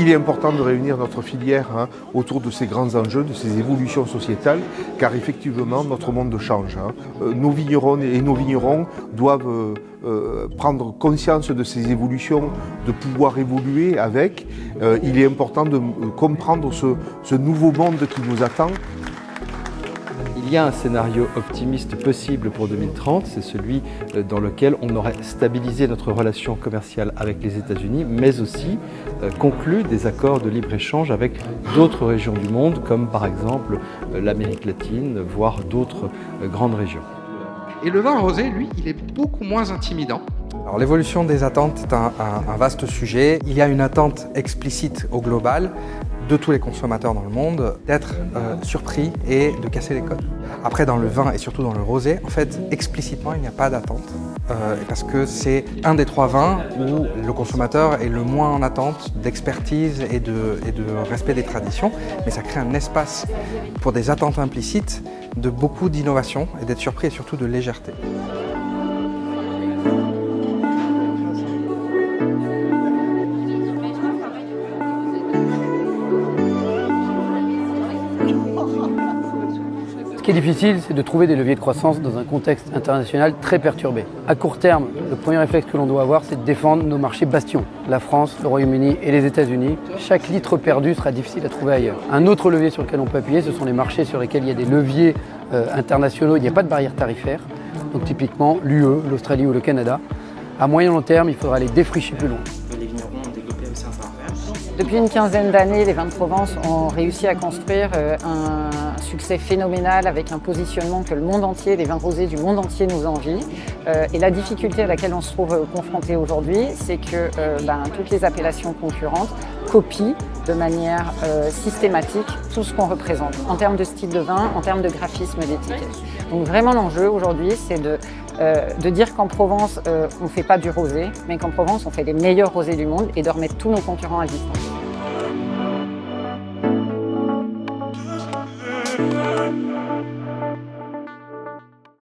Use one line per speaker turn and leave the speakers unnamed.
Il est important de réunir notre filière autour de ces grands enjeux, de ces évolutions sociétales, car effectivement notre monde change. Nos vignerons et nos vignerons doivent prendre conscience de ces évolutions, de pouvoir évoluer avec. Il est important de comprendre ce nouveau monde qui nous attend.
Il y a un scénario optimiste possible pour 2030, c'est celui dans lequel on aurait stabilisé notre relation commerciale avec les États-Unis, mais aussi conclu des accords de libre-échange avec d'autres régions du monde, comme par exemple l'Amérique latine, voire d'autres grandes régions.
Et le vin rosé, lui, il est beaucoup moins intimidant.
Alors, l'évolution des attentes est un vaste sujet. Il y a une attente explicite au global de tous les consommateurs dans le monde d'être surpris et de casser les codes. Après, dans le vin et surtout dans le rosé, en fait, explicitement, il n'y a pas d'attente. Parce que c'est un des 3 vins où le consommateur est le moins en attente d'expertise et de respect des traditions. Mais ça crée un espace pour des attentes implicites de beaucoup d'innovation et d'être surpris et surtout de légèreté.
Ce qui est difficile, c'est de trouver des leviers de croissance dans un contexte international très perturbé. À court terme, le premier réflexe que l'on doit avoir, c'est de défendre nos marchés bastions, la France, le Royaume-Uni et les États-Unis. Chaque litre perdu sera difficile à trouver ailleurs. Un autre levier sur lequel on peut appuyer, ce sont les marchés sur lesquels il y a des leviers internationaux, il n'y a pas de barrière tarifaire. Donc typiquement l'UE, l'Australie ou le Canada. À moyen long terme, il faudra les défricher plus loin.
Les vignerons ont développé aussi un savoir-faire.
Depuis une quinzaine d'années, les vins de Provence ont réussi à construire un succès phénoménal avec un positionnement que le monde entier, les vins rosés du monde entier nous envient. Et la difficulté à laquelle on se trouve confronté aujourd'hui, c'est que toutes les appellations concurrentes copient de manière systématique tout ce qu'on représente, en termes de style de vin, en termes de graphisme d'étiquette. Donc vraiment l'enjeu aujourd'hui, c'est de dire qu'en Provence, on ne fait pas du rosé, mais qu'en Provence, on fait les meilleurs rosés du monde et de remettre tous nos concurrents à distance.